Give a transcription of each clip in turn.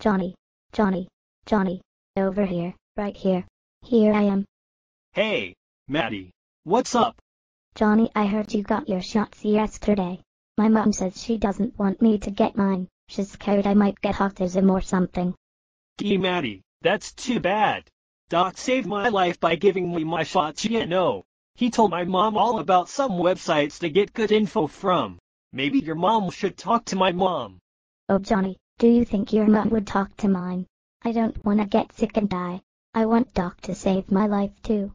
Johnny, Johnny, Johnny, over here, right here. Here I am. Hey, Maddie, what's up? Johnny, I heard you got your shots yesterday. My mom says she doesn't want me to get mine. She's scared I might get autism or something. Gee, Maddie, that's too bad. Doc saved my life by giving me my shots, you know. He told my mom all about some websites to get good info from. Maybe your mom should talk to my mom. Oh, Johnny, do you think your mom would talk to mine? I don't want to get sick and die. I want Doc to save my life too.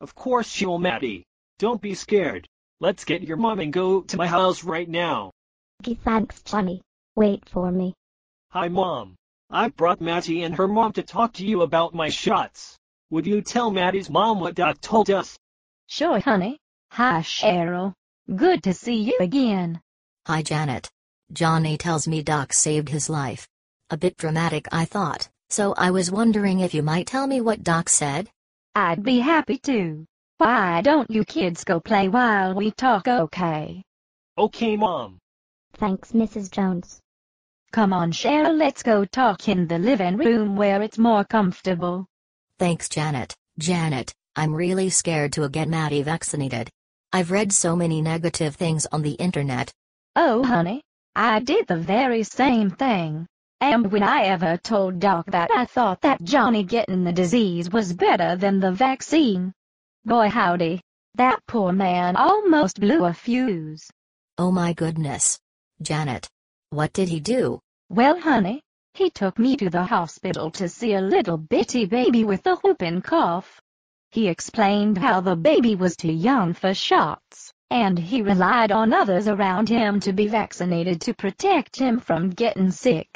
Of course she will, Maddie. Don't be scared. Let's get your mom and go to my house right now. Okay, thanks, Johnny. Wait for me. Hi, Mom. I brought Maddie and her mom to talk to you about my shots. Would you tell Maddie's mom what Doc told us? Sure, honey. Hi, Cheryl. Good to see you again. Hi, Janet. Johnny tells me Doc saved his life. A bit dramatic, I thought, so I was wondering if you might tell me what Doc said? I'd be happy to. Why don't you kids go play while we talk, okay? Okay, Mom. Thanks, Mrs. Jones. Come on, Cheryl, let's go talk in the living room where it's more comfortable. Thanks, Janet. Janet, I'm really scared to get Maddie vaccinated. I've read so many negative things on the internet. Oh, honey, I did the very same thing. And when I ever told Doc that I thought that Johnny getting the disease was better than the vaccine. Boy howdy, that poor man almost blew a fuse. Oh my goodness. Janet. What did he do? Well, honey, he took me to the hospital to see a little bitty baby with a whooping cough. He explained how the baby was too young for shots, and he relied on others around him to be vaccinated to protect him from getting sick.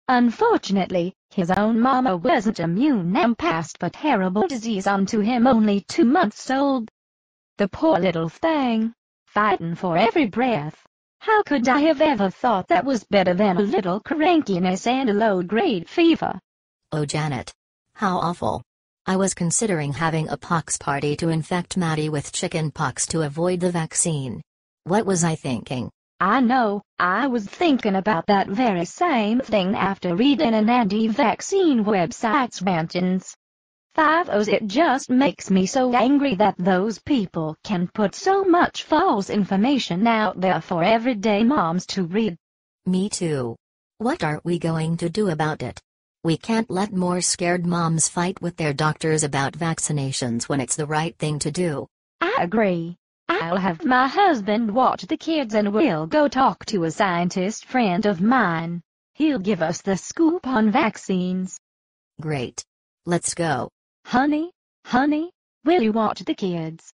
Unfortunately, his own mama wasn't immune and passed a terrible disease on to him only 2 months old. The poor little thing, fighting for every breath. How could I have ever thought that was better than a little crankiness and a low-grade fever? Oh, Janet. How awful. I was considering having a pox party to infect Maddie with chicken pox to avoid the vaccine. What was I thinking? I know, I was thinking about that very same thing after reading an anti-vaccine website's rantings. 50s, it just makes me so angry that those people can put so much false information out there for everyday moms to read. Me too. What are we going to do about it? We can't let more scared moms fight with their doctors about vaccinations when it's the right thing to do. I agree. I'll have my husband watch the kids and we'll go talk to a scientist friend of mine. He'll give us the scoop on vaccines. Great. Let's go. Honey, will you watch the kids?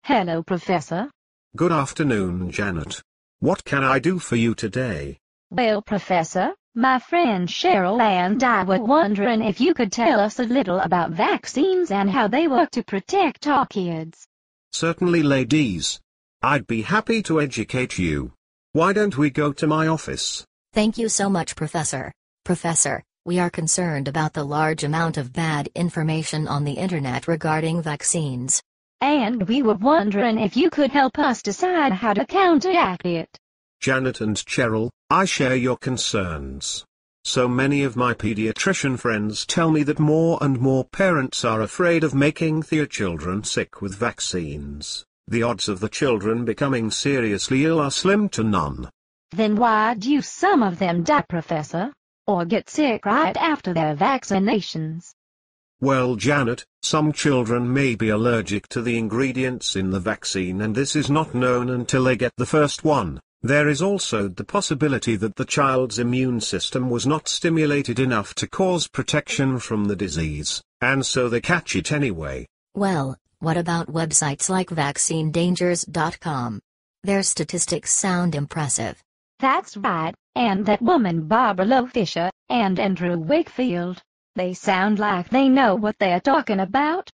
Hello, Professor. Good afternoon, Janet. What can I do for you today? Well, Professor, my friend Cheryl and I were wondering if you could tell us a little about vaccines and how they work to protect our kids. Certainly, ladies. I'd be happy to educate you. Why don't we go to my office? Thank you so much, Professor. Professor, we are concerned about the large amount of bad information on the internet regarding vaccines. And we were wondering if you could help us decide how to counteract it. Janet and Cheryl, I share your concerns. So many of my pediatrician friends tell me that more and more parents are afraid of making their children sick with vaccines. The odds of the children becoming seriously ill are slim to none. Then why do some of them die, Professor? Or get sick right after their vaccinations? Well, Janet, some children may be allergic to the ingredients in the vaccine and this is not known until they get the first one. There is also the possibility that the child's immune system was not stimulated enough to cause protection from the disease, and so they catch it anyway. Well, what about websites like vaccinedangers.com? Their statistics sound impressive. That's right, and that woman Barbara Lowe Fisher, and Andrew Wakefield. They sound like they know what they're talking about.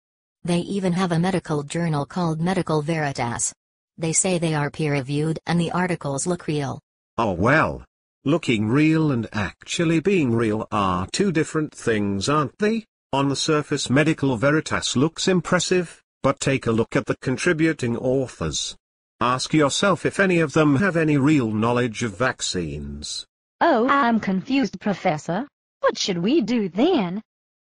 They even have a medical journal called Medical Veritas. They say they are peer-reviewed and the articles look real. Oh well. Looking real and actually being real are two different things, aren't they? On the surface, Medical Veritas looks impressive, but take a look at the contributing authors. Ask yourself if any of them have any real knowledge of vaccines. Oh, I'm confused, Professor. What should we do then?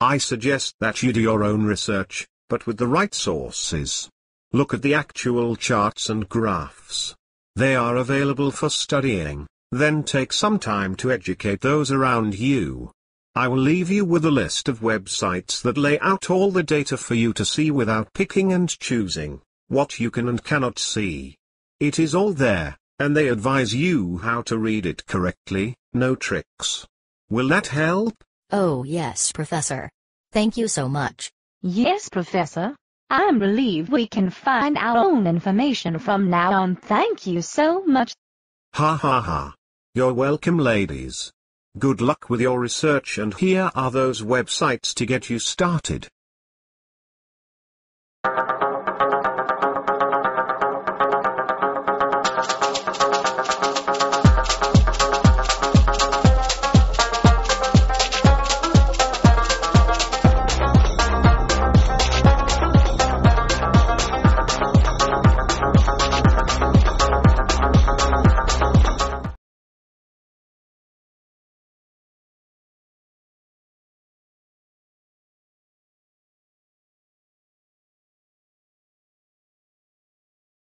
I suggest that you do your own research, but with the right sources. Look at the actual charts and graphs. They are available for studying, then take some time to educate those around you. I will leave you with a list of websites that lay out all the data for you to see without picking and choosing what you can and cannot see. It is all there, and they advise you how to read it correctly, no tricks. Will that help? Oh yes, Professor. Thank you so much. Yes, Professor. I'm relieved we can find our own information from now on. Thank you so much. Ha ha ha. You're welcome, ladies. Good luck with your research, and here are those websites to get you started.